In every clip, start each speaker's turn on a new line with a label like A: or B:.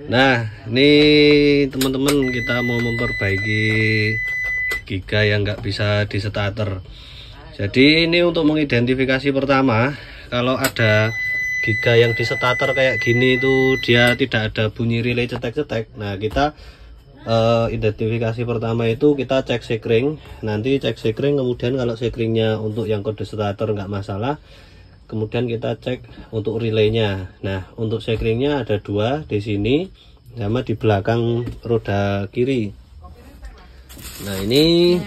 A: Nah, ini teman-teman kita mau memperbaiki giga yang nggak bisa di starter. Jadi ini untuk mengidentifikasi pertama, kalau ada giga yang di starter kayak gini itu dia tidak ada bunyi relay cetek-cetek. Nah, kita identifikasi pertama itu kita cek sekring. Nanti cek sekring, kemudian kalau sekringnya untuk yang kode starter nggak masalah, kemudian kita cek untuk relaynya. Nah, untuk sekringnya ada dua di sini sama di belakang roda kiri. Nah, ini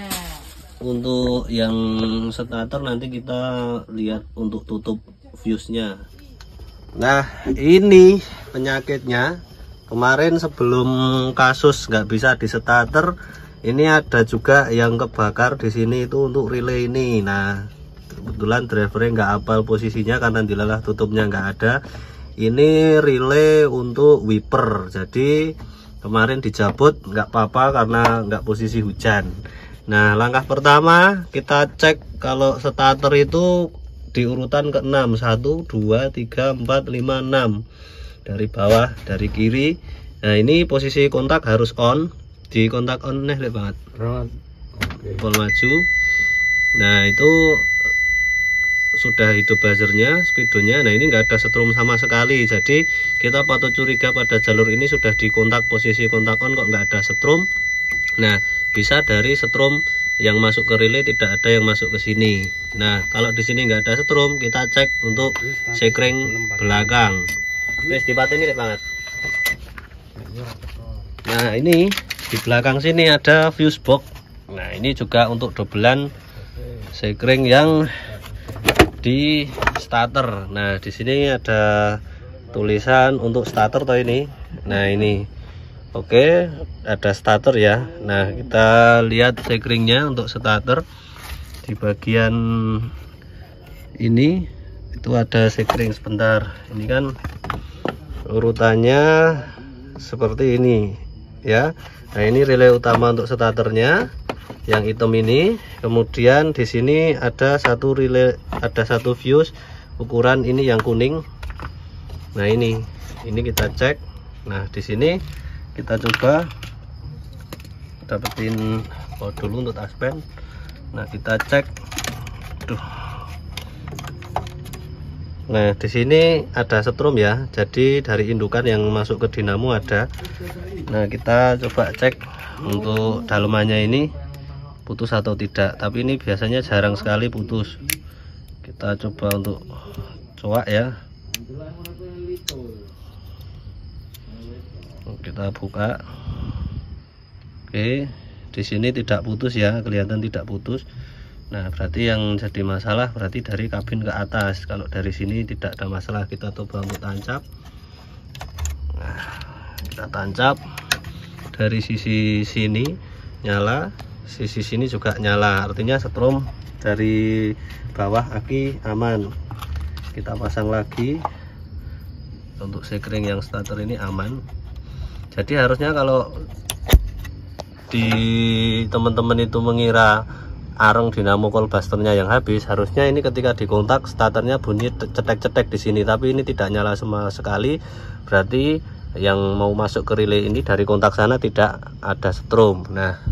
A: untuk yang starter nanti kita lihat untuk tutup fuse-nya. Nah, ini penyakitnya. Kemarin sebelum kasus nggak bisa di starter, ini ada juga yang kebakar di sini itu untuk relay ini. Nah, kebetulan drivernya nggak hafal posisinya karena dilalah tutupnya nggak ada. Ini relay untuk wiper, jadi kemarin dicabut nggak apa-apa karena nggak posisi hujan. Nah, langkah pertama kita cek kalau starter itu di urutan ke-6, 1 2 3 4 5 6 dari bawah, dari kiri. Nah, ini posisi kontak harus on, di kontak on nih banget. Pol maju. Nah, itu sudah hidup buzzernya, speedonya. Nah, ini enggak ada setrum sama sekali, jadi kita patut curiga pada jalur ini sudah di kontak, posisi kontak on kok enggak ada setrum. Nah, bisa dari setrum yang masuk ke relay, tidak ada yang masuk ke sini. Nah, kalau di sini enggak ada setrum, kita cek untuk sekring belakang. Wes dipateni banget. Nah, ini di belakang sini ada fuse box. Nah, ini juga untuk dobelan sekring yang di starter. Nah, di sini ada tulisan untuk starter toh ini. Nah, ini oke, ada starter ya. Nah, kita lihat sekringnya untuk starter di bagian ini itu ada sekring. Sebentar, ini kan urutannya seperti ini ya. Nah, ini relay utama untuk starternya yang hitam ini. Kemudian di sini ada satu relay, ada satu fuse ukuran ini yang kuning. Nah, ini kita cek. Nah, di sini kita coba dapetin baut dulu untuk taspen. Nah, kita cek. Nah, di sini ada setrum ya, jadi dari indukan yang masuk ke dinamo ada. Nah, kita coba cek untuk dalemannya ini putus atau tidak, tapi ini biasanya jarang sekali putus. Kita coba untuk coak ya. Kita buka. Oke, di sini tidak putus ya, kelihatan tidak putus. Nah, berarti yang jadi masalah berarti dari kabin ke atas. Kalau dari sini tidak ada masalah. Kita coba untuk tancap. Nah, kita tancap dari sisi sini nyala, sisi sini juga nyala, artinya setrum dari bawah aki aman. Kita pasang lagi. Untuk sekring yang starter ini aman. Jadi harusnya kalau di teman-teman itu mengira areng dinamo coilbusternya yang habis, harusnya ini ketika dikontak starternya bunyi cetek-cetek di sini, tapi ini tidak nyala sama sekali. Berarti yang mau masuk ke relay ini dari kontak sana tidak ada setrum. Nah,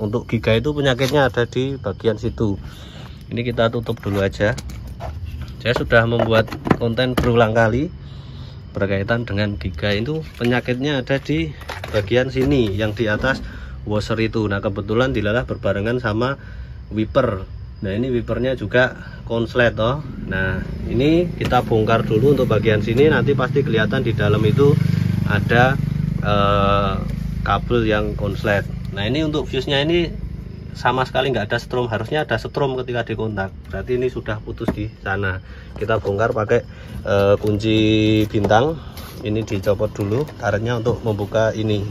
A: untuk giga itu penyakitnya ada di bagian situ. Ini kita tutup dulu aja. Saya sudah membuat konten berulang kali berkaitan dengan giga. Itu penyakitnya ada di bagian sini yang di atas washer itu. Nah, kebetulan dilalah berbarengan sama wiper. Nah, ini wipernya juga konslet toh. Nah, ini kita bongkar dulu untuk bagian sini, nanti pasti kelihatan di dalam itu ada kabel yang konslet. Nah, ini untuk fuse-nya ini sama sekali nggak ada setrum, harusnya ada setrum ketika dikontak, berarti ini sudah putus di sana. Kita bongkar pakai kunci bintang. Ini dicopot dulu karetnya untuk membuka ini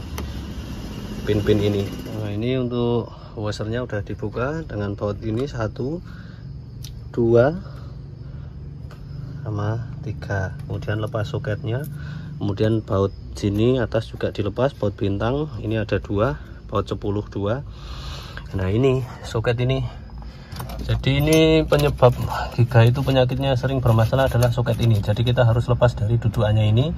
A: pin-pin ini. Nah, ini untuk washernya udah dibuka dengan baut ini 1 2 sama 3, kemudian lepas soketnya, kemudian baut sini atas juga dilepas, baut bintang ini ada 2, baut 10 2. Nah, ini soket ini, jadi ini penyebab giga itu penyakitnya sering bermasalah adalah soket ini. Jadi kita harus lepas dari dudukannya ini,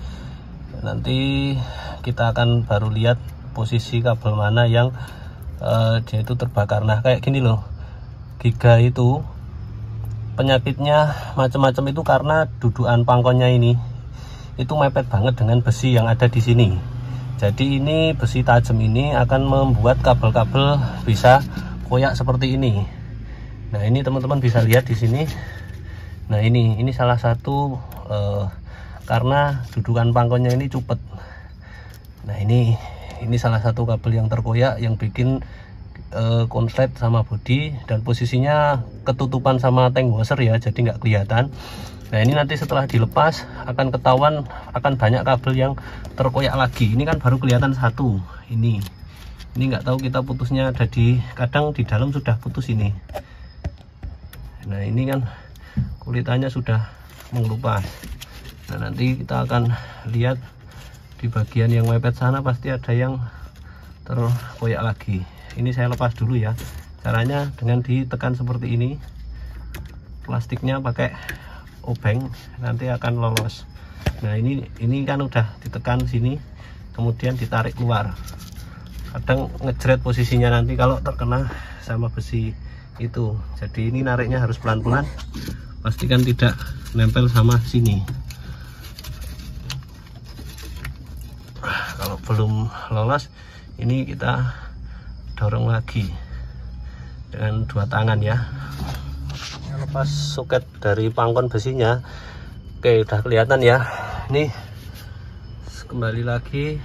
A: Nanti kita akan baru lihat posisi kabel mana yang dia itu terbakar. Nah kayak gini loh, Giga itu penyakitnya macam-macam itu karena dudukan pangkonnya ini itu mepet banget dengan besi yang ada di sini. Jadi ini besi tajam ini akan membuat kabel-kabel bisa koyak seperti ini. Nah ini teman-teman bisa lihat di sini. Nah ini salah satu karena dudukan pangkonnya ini cupet. Nah ini salah satu kabel yang terkoyak yang bikin konslet sama bodi, dan posisinya ketutupan sama tank washer ya, jadi nggak kelihatan. Nah ini nanti setelah dilepas akan ketahuan, akan banyak kabel yang terkoyak lagi. Ini kan baru kelihatan satu. Ini nggak tahu kita putusnya ada di, kadang di dalam sudah putus ini. Nah ini kan kulitannya sudah mengelupas. Nah nanti kita akan lihat di bagian yang mepet sana pasti ada yang terkoyak lagi. Ini saya lepas dulu ya. Caranya dengan ditekan seperti ini, plastiknya pakai obeng, nanti akan lolos. Nah ini kan udah ditekan sini, kemudian ditarik keluar. Kadang ngejret posisinya nanti kalau terkena sama besi itu. Jadi ini nariknya harus pelan-pelan, pastikan tidak nempel sama sini. Kalau belum lolos, ini kita dorong lagi dengan dua tangan ya. Lepas soket dari pangkon besinya. Oke, udah kelihatan ya. Ini kembali lagi,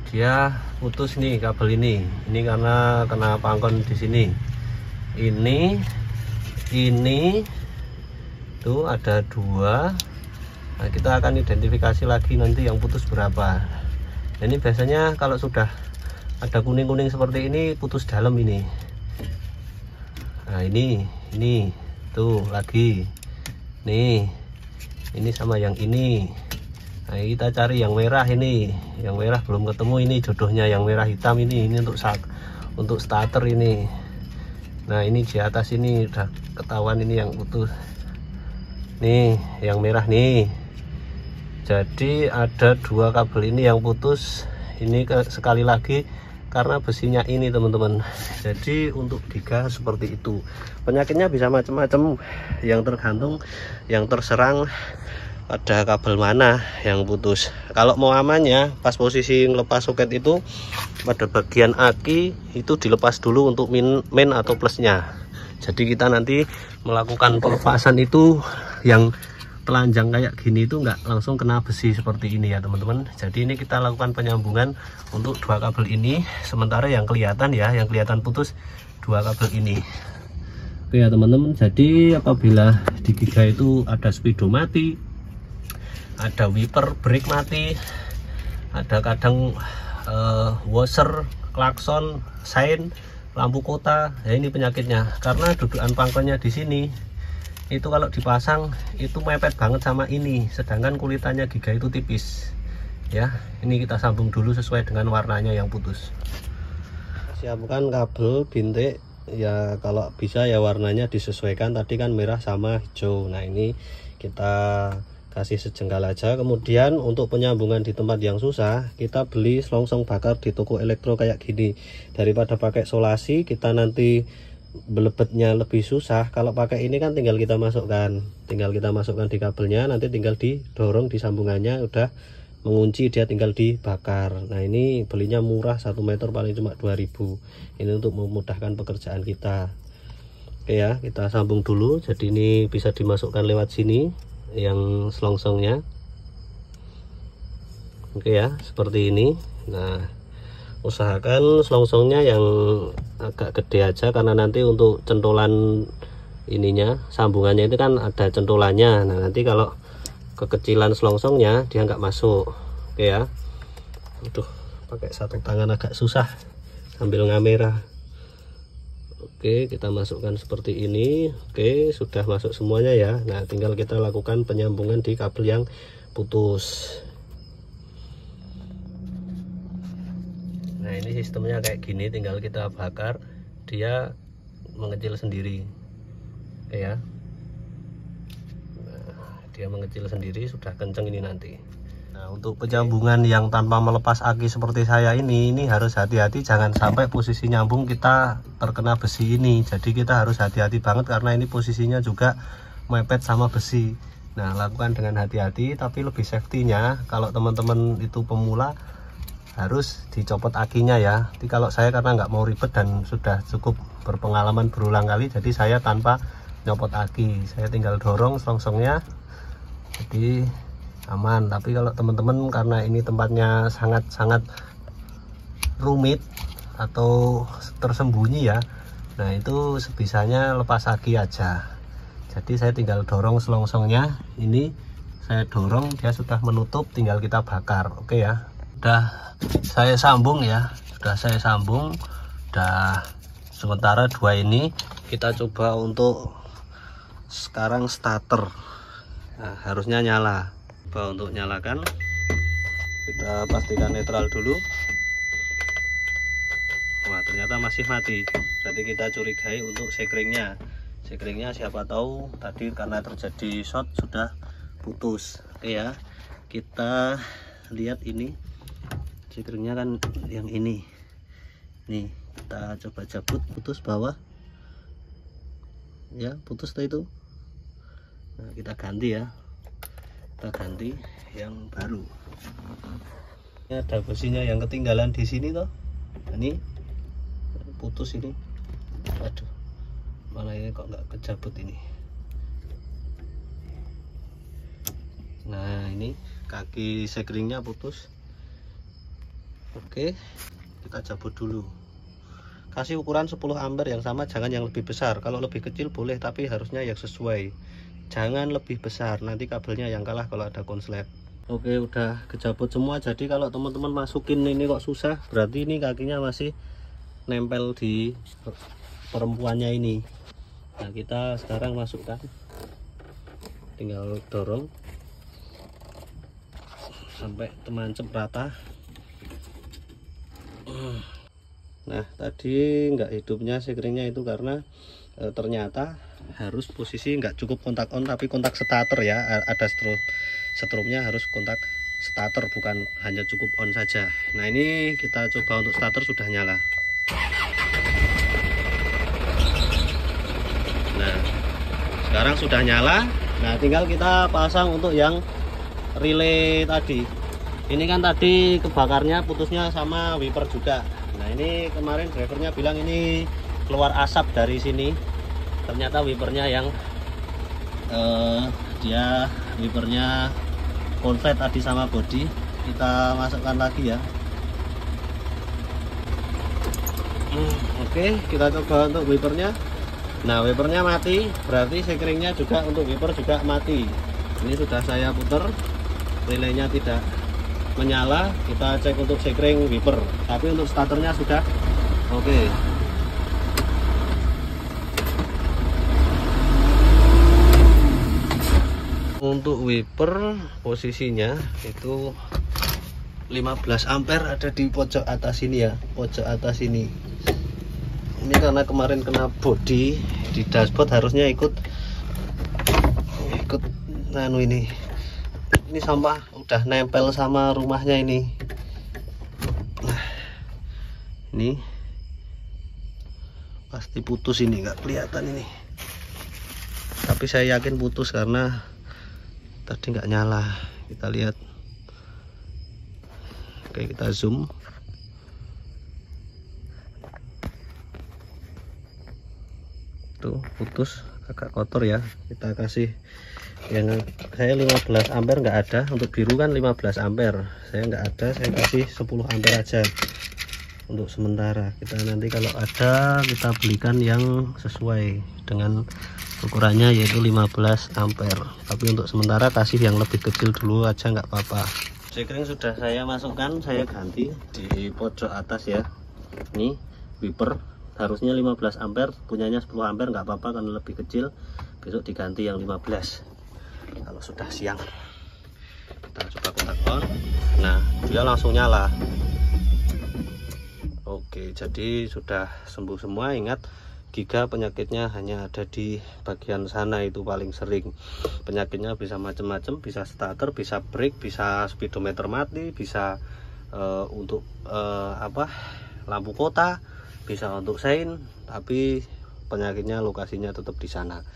A: dia putus nih kabel ini. Ini karena kena pangkon di sini. Ini tuh ada dua. Nah kita akan identifikasi lagi nanti yang putus berapa. Nah, ini biasanya kalau sudah ada kuning-kuning seperti ini putus dalam ini. Nah ini tuh lagi nih, ini sama yang ini. Nah kita cari yang merah ini, yang merah belum ketemu, ini jodohnya yang merah hitam ini untuk starter ini. Nah ini di atas ini udah ketahuan ini yang putus nih, yang merah nih. Jadi ada dua kabel ini yang putus. Ini sekali lagi karena besinya ini teman-teman. Jadi untuk Giga seperti itu. Penyakitnya bisa macam-macam, yang tergantung, yang terserang pada kabel mana yang putus. Kalau mau amannya, pas posisi ngelepas soket itu pada bagian aki itu dilepas dulu untuk min atau plusnya. Jadi kita nanti melakukan pelepasan itu yang telanjang kayak gini itu nggak langsung kena besi seperti ini ya teman-teman. Jadi ini kita lakukan penyambungan untuk dua kabel ini, sementara yang kelihatan putus dua kabel ini. Oke ya teman-teman, jadi apabila di Giga itu ada speedo mati, ada wiper brake mati, ada kadang washer, klakson, sein, lampu kota, ya ini penyakitnya karena dudukan pangkonnya di sini. Itu kalau dipasang itu mepet banget sama ini, sedangkan kulitannya Giga itu tipis ya. Ini kita sambung dulu sesuai dengan warnanya yang putus. Siapkan kabel bintik ya, kalau bisa ya warnanya disesuaikan, tadi kan merah sama hijau. Nah ini kita kasih sejengkal aja. Kemudian untuk penyambungan di tempat yang susah, kita beli selongsong bakar di toko elektro kayak gini. Daripada pakai solasi, kita nanti belebetnya lebih susah. Kalau pakai ini kan tinggal kita masukkan di kabelnya, nanti tinggal didorong di sambungannya, udah mengunci, dia tinggal dibakar. Nah ini belinya murah, 1 meter paling cuma 2000. Ini untuk memudahkan pekerjaan kita. Oke ya, kita sambung dulu. Jadi ini bisa dimasukkan lewat sini yang selongsongnya. Oke ya, seperti ini. Nah usahakan selongsongnya yang agak gede aja, karena nanti untuk centolan ininya, sambungannya itu kan ada centolannya. Nah nanti kalau kekecilan selongsongnya dia nggak masuk. Oke ya, aduh pakai satu tangan agak susah sambil ngamera. Oke, kita masukkan seperti ini. Oke, sudah masuk semuanya ya. Nah tinggal kita lakukan penyambungan di kabel yang putus. Nah ini sistemnya kayak gini, tinggal kita bakar, dia mengecil sendiri. Oke ya, nah, dia mengecil sendiri, sudah kenceng ini nanti. Nah untuk penyambungan yang tanpa melepas aki seperti saya ini harus hati-hati, jangan sampai posisi nyambung kita terkena besi ini. Jadi kita harus hati-hati banget karena ini posisinya juga mepet sama besi. Nah, lakukan dengan hati-hati, tapi lebih safety-nya kalau teman-teman itu pemula harus dicopot akinya ya. Jadi kalau saya karena nggak mau ribet dan sudah cukup berpengalaman berulang kali, jadi saya tanpa nyopot aki, saya tinggal dorong selongsongnya, jadi aman. Tapi kalau teman-teman karena ini tempatnya sangat-sangat rumit atau tersembunyi ya, nah itu sebisanya lepas aki aja. Jadi saya tinggal dorong selongsongnya, ini saya dorong, dia sudah menutup, tinggal kita bakar. Oke ya, udah saya sambung ya, sudah saya sambung. Udah, sementara dua ini kita coba untuk sekarang starter. Nah, harusnya nyala. Coba untuk nyalakan, kita pastikan netral dulu. Wah, ternyata masih mati. Berarti kita curigai untuk sekringnya. Sekringnya siapa tahu tadi karena terjadi short sudah putus. Oke ya, kita lihat ini sekringnya kan yang ini nih, kita coba cabut, putus bawah ya, putus itu. Nah, kita ganti ya, kita ganti yang baru. Ini ada besinya yang ketinggalan di sini toh, ini putus ini. Aduh, malah ini kok nggak kecabut ini. Nah, ini kaki sekringnya putus. Oke, kita cabut dulu. Kasih ukuran 10 ampere yang sama, jangan yang lebih besar. Kalau lebih kecil boleh, tapi harusnya yang sesuai. Jangan lebih besar, nanti kabelnya yang kalah kalau ada konslet. Oke, udah kecabut semua. Jadi kalau teman-teman masukin ini kok susah, berarti ini kakinya masih nempel di perempuannya ini. Nah, kita sekarang masukkan, tinggal dorong sampai temancep rata. Nah, tadi nggak hidupnya sekringnya itu karena ternyata harus posisi nggak cukup kontak on, tapi kontak starter ya. Ada strumnya harus kontak starter, bukan hanya cukup on saja. Nah, ini kita coba untuk starter, sudah nyala. Nah, sekarang sudah nyala. Nah, tinggal kita pasang untuk yang relay tadi. Ini kan tadi kebakarnya putusnya sama wiper juga. Nah, ini kemarin drivernya bilang ini keluar asap dari sini. Ternyata wipernya yang dia wipernya konslet tadi sama body. Kita masukkan lagi ya. Oke, kita coba untuk wipernya. Nah, wipernya mati, berarti sekringnya juga untuk wiper juga mati. Ini sudah saya putar, relaynya tidak menyala. Kita cek untuk sekring wiper, tapi untuk starternya sudah oke. Untuk wiper posisinya itu 15 ampere ada di pojok atas ini ya, pojok atas ini. Ini karena kemarin kena body di dashboard, harusnya ikut nanu ini sampah udah nempel sama rumahnya ini. Nah, ini pasti putus, ini nggak kelihatan ini, tapi saya yakin putus karena tadi nggak nyala. Kita lihat. Oke, kita zoom. Tuh, putus, agak kotor ya. Kita kasih yang saya 15 ampere nggak ada, untuk biru kan 15 ampere saya nggak ada, saya kasih 10 ampere aja untuk sementara. Kita nanti kalau ada kita belikan yang sesuai dengan ukurannya, yaitu 15 ampere, tapi untuk sementara kasih yang lebih kecil dulu aja, nggak apa-apa. Sekring sudah saya masukkan, saya ganti di pojok atas ya. Ini wiper harusnya 15 ampere, punyanya 10 ampere, nggak apa-apa karena lebih kecil, besok diganti yang 15 kalau sudah siang. Kita coba kontak on. Nah, dia langsung nyala. Oke, jadi sudah sembuh semua. Ingat, giga penyakitnya hanya ada di bagian sana, itu paling sering. Penyakitnya bisa macam-macam, bisa starter, bisa brake, bisa speedometer mati, bisa untuk lampu kota, bisa untuk sein, tapi penyakitnya lokasinya tetap di sana.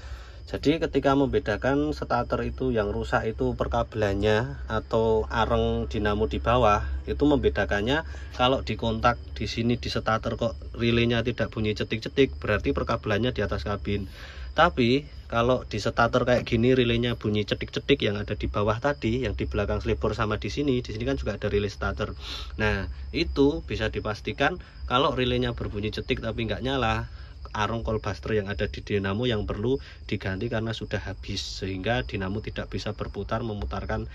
A: Jadi ketika membedakan starter itu yang rusak itu perkabelannya atau areng dinamo di bawah, itu membedakannya kalau dikontak di sini di starter kok relaynya tidak bunyi cetik-cetik, berarti perkabelannya di atas kabin. Tapi kalau di starter kayak gini relaynya bunyi cetik-cetik yang ada di bawah tadi, yang di belakang slipper sama di sini kan juga ada relay starter. Nah, itu bisa dipastikan kalau relaynya berbunyi cetik tapi nggak nyala, arung coilbuster yang ada di dinamo yang perlu diganti karena sudah habis, sehingga dinamo tidak bisa berputar memutarkan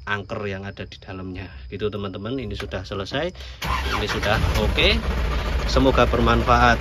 A: angker yang ada di dalamnya. Gitu teman-teman, ini sudah selesai, ini sudah oke. Semoga bermanfaat.